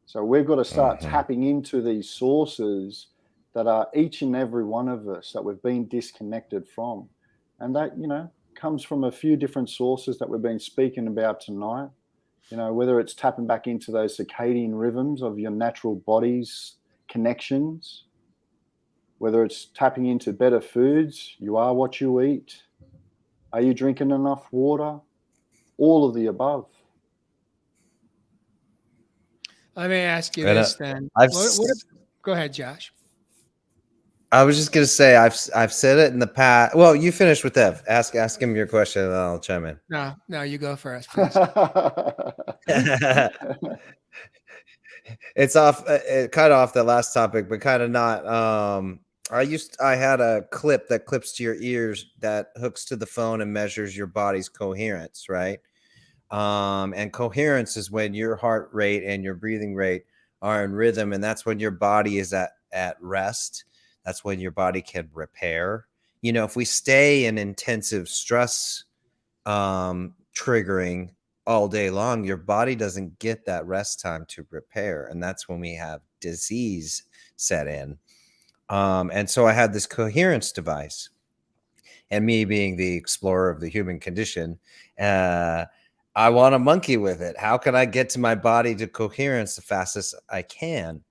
So we've got to start tapping into these sources that are each and every one of us that we've been disconnected from. And that, you know, comes from a few different sources that we've been speaking about tonight. You know, whether it's tapping back into those circadian rhythms of your natural body's connections, whether it's tapping into better foods, you are what you eat. Are you drinking enough water? All of the above. Let me ask you And this then. I've Go ahead, Josh. I was just gonna say I've said it in the past. Well, you finish with Ev. Ask him your question, and I'll chime in. No, you go first, please. It's off, kind of off the last topic, but kind of not. I had a clip that clips to your ears that hooks to the phone and measures your body's coherence, right? And coherence is when your heart rate and your breathing rate are in rhythm, and that's when your body is at rest. That's when your body can repair. You know, if we stay in intensive stress triggering all day long, your body doesn't get that rest time to repair, and that's when we have disease set in. And so I had this coherence device, and me being the explorer of the human condition, I want to monkey with it. How can I get to my body to coherence the fastest I can?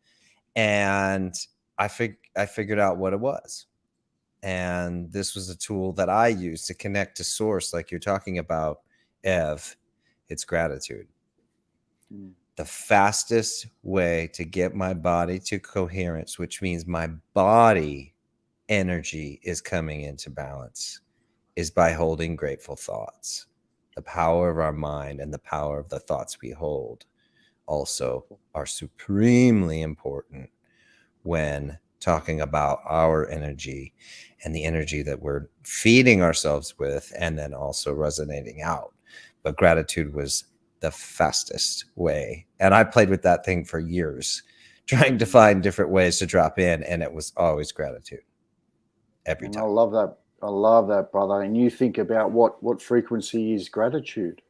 And I figured out what it was. And this was a tool that I use to connect to source, like you're talking about, Ev. It's gratitude. The fastest way to get my body to coherence, which means my body energy is coming into balance, is by holding grateful thoughts. The power of our mind and the power of the thoughts we hold also are supremely important when talking about our energy and the energy that we're feeding ourselves with, and then also resonating out. But gratitude was the fastest way. And I played with that thing for years, trying to find different ways to drop in, and it was always gratitude every time. I love that. I love that, brother. And you think about what frequency is gratitude.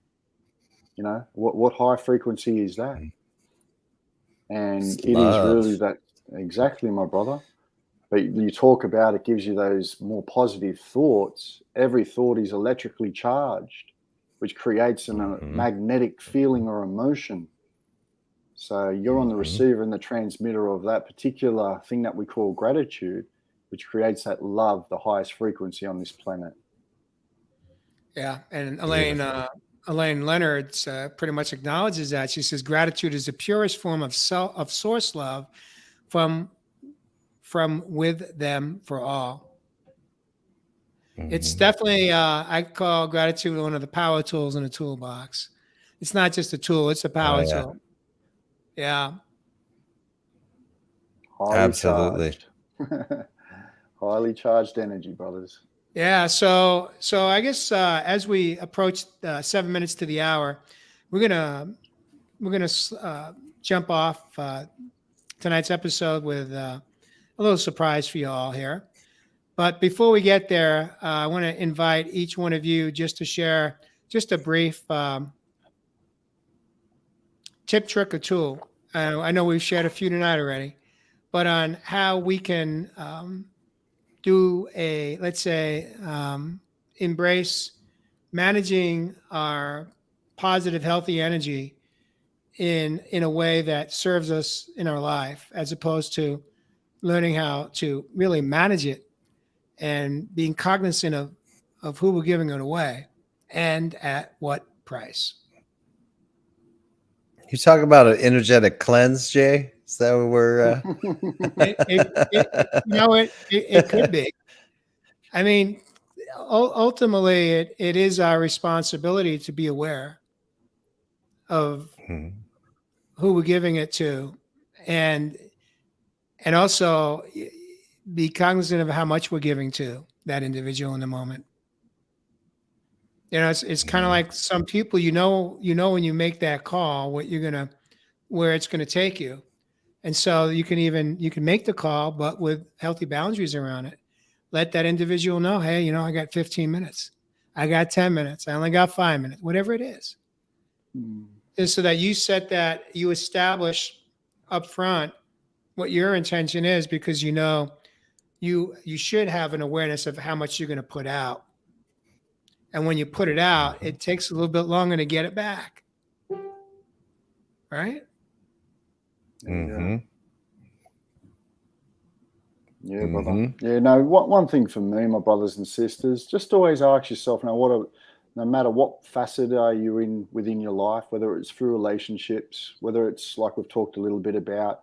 You know, what high frequency is that? And It's it love. is really that. Exactly, my brother. But you talk about it gives you those more positive thoughts. Every thought is electrically charged, which creates a magnetic feeling or emotion. So you're on the receiver and the transmitter of that particular thing that we call gratitude, which creates that love, the highest frequency on this planet. Yeah, and Elaine Leonard's pretty much acknowledges that. She says gratitude is the purest form of source love from with them for all. It's definitely I call gratitude one of the power tools in the toolbox. It's not just a tool; it's a power tool. Yeah, Highly absolutely charged. Highly charged energy, brothers. yeah. So I guess as we approach 7 minutes to the hour, we're gonna jump off tonight's episode with a little surprise for you all here. But before we get there, I want to invite each one of you just to share just a brief tip, trick, or tool. I know we've shared a few tonight already, but on how we can do let's say, embrace managing our positive, healthy energy in a way that serves us in our life, as opposed to learning how to really manage it and being cognizant of who we're giving it away and at what price. You talk about an energetic cleanse, Jay? Is that what we're It could be. I mean, ultimately it is our responsibility to be aware of who we're giving it to, and also be cognizant of how much we're giving to that individual in the moment. You know, it's kind of like some people, you know, when you make that call, what you're going to where it's going to take you. And so you can make the call, but with healthy boundaries around it. Let that individual know, hey, I got 15 minutes. I got 10 minutes. I only got 5 minutes, whatever it is. And so that you establish up front what your intention is, because you should have an awareness of how much you're going to put out. And when you put it out, it takes a little bit longer to get it back. Right? Mm-hmm. Yeah, brother. Yeah, no, one thing for me, my brothers and sisters, just always ask yourself, no matter what facet are you in within your life, whether it's through relationships, whether it's like we've talked a little bit about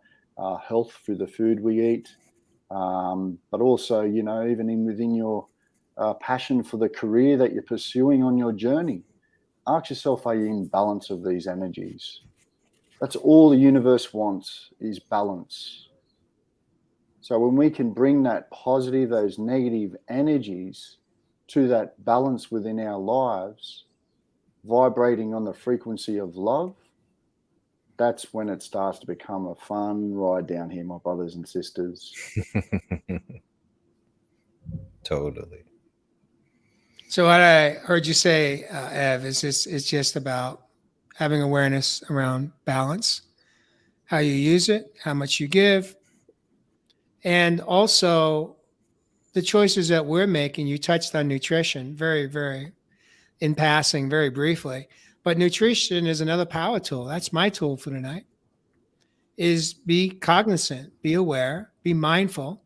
health through the food we eat, but also, even within your passion for the career that you're pursuing on your journey, ask yourself, are you in balance of these energies? That's all the universe wants, is balance. So when we can bring that positive, those negative energies to that balance within our lives, vibrating on the frequency of love, that's when it starts to become a fun ride down here, my brothers and sisters. Totally. So what I heard you say, Ev, is it's just about having awareness around balance, how you use it, how much you give, and also the choices that we're making. You touched on nutrition very, very in passing, very briefly. But nutrition is another power tool. That's my tool for tonight, is be cognizant, be aware, be mindful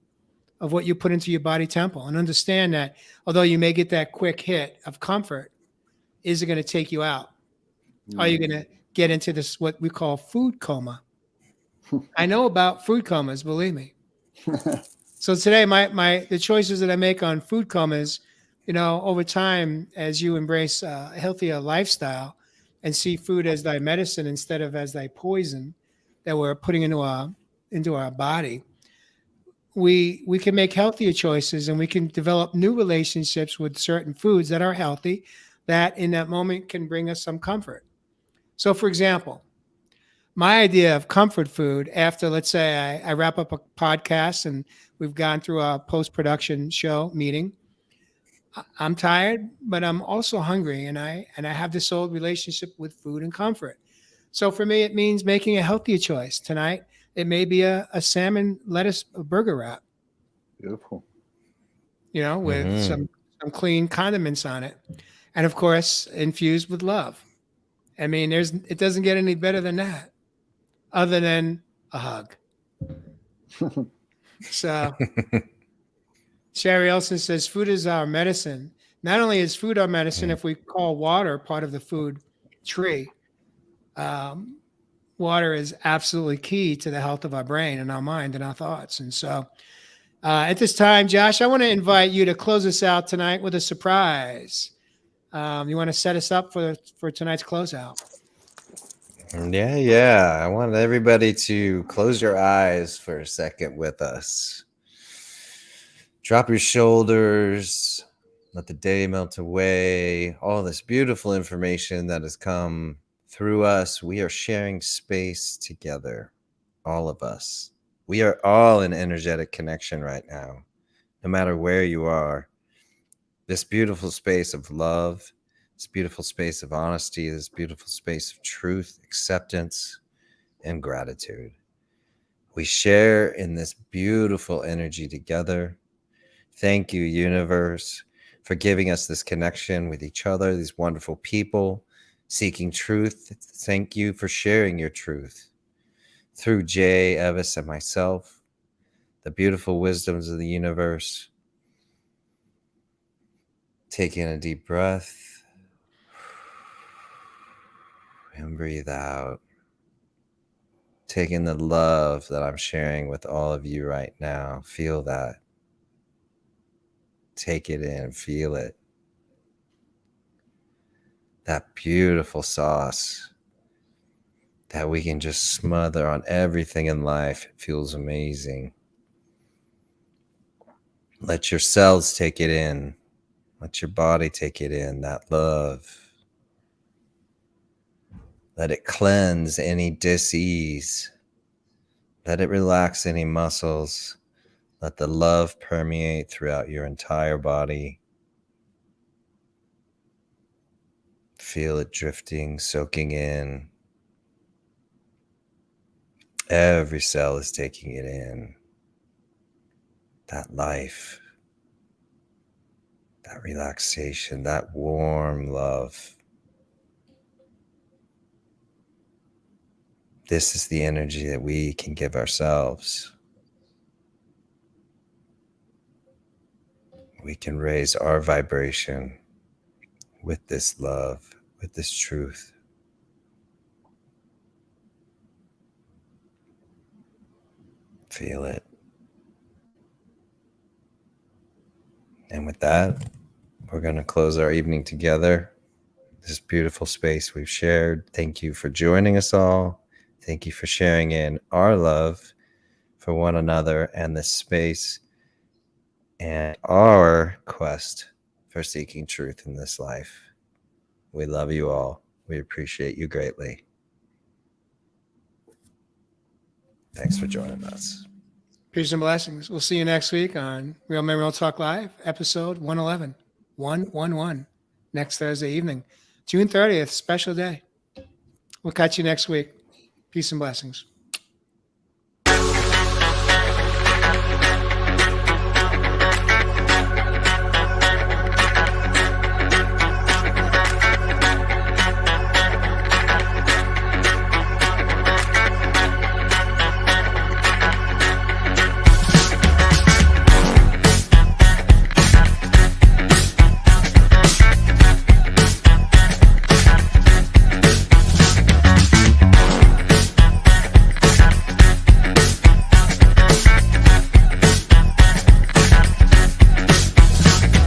of what you put into your body temple, and understand that although you may get that quick hit of comfort, is it going to take you out? Are you going to get into this, what we call food coma? I know about food comas, believe me. So today, the choices that I make on food comas, over time, as you embrace a healthier lifestyle and see food as thy medicine instead of as thy poison that we're putting into our body, we can make healthier choices, and we can develop new relationships with certain foods that are healthy, that in that moment can bring us some comfort. So, for example, my idea of comfort food, after, let's say, I wrap up a podcast and we've gone through a post-production show meeting, I'm tired, but I'm also hungry, and I have this old relationship with food and comfort. So for me, it means making a healthier choice. Tonight, it may be a salmon lettuce burger wrap. Beautiful. With some clean condiments on it. And of course, infused with love. I mean, it doesn't get any better than that, other than a hug. So Sherry Elson says, food is our medicine. Not only is food our medicine, if we call water part of the food tree, water is absolutely key to the health of our brain and our mind and our thoughts. And so at this time, Josh, I want to invite you to close us out tonight with a surprise. You want to set us up for tonight's closeout? Yeah. I want everybody to close your eyes for a second with us. Drop your shoulders. Let the day melt away. All this beautiful information that has come through us. We are sharing space together, all of us. We are all in energetic connection right now, no matter where you are. This beautiful space of love, this beautiful space of honesty, this beautiful space of truth, acceptance, and gratitude. We share in this beautiful energy together. Thank you, universe, for giving us this connection with each other, these wonderful people seeking truth. Thank you for sharing your truth through Jay, Evis, and myself, the beautiful wisdoms of the universe. Taking a deep breath and breathe out. Taking the love that I'm sharing with all of you right now. Feel that. Take it in, feel it. That beautiful sauce that we can just smother on everything in life. It feels amazing. Let your cells take it in. Let your body take it in, that love. Let it cleanse any dis-ease. Let it relax any muscles. Let the love permeate throughout your entire body. Feel it drifting, soaking in. Every cell is taking it in. That life, that relaxation, that warm love. This is the energy that we can give ourselves. We can raise our vibration with this love, with this truth. Feel it. And with that, we're going to close our evening together. This beautiful space we've shared. Thank you for joining us all. Thank you for sharing in our love for one another and this space and our quest for seeking truth in this life. We love you all. We appreciate you greatly. Thanks for joining us. Peace and blessings. We'll see you next week on Real Men Real Talk Live, episode 111, 111, next Thursday evening, June 30th, special day. We'll catch you next week. Peace and blessings.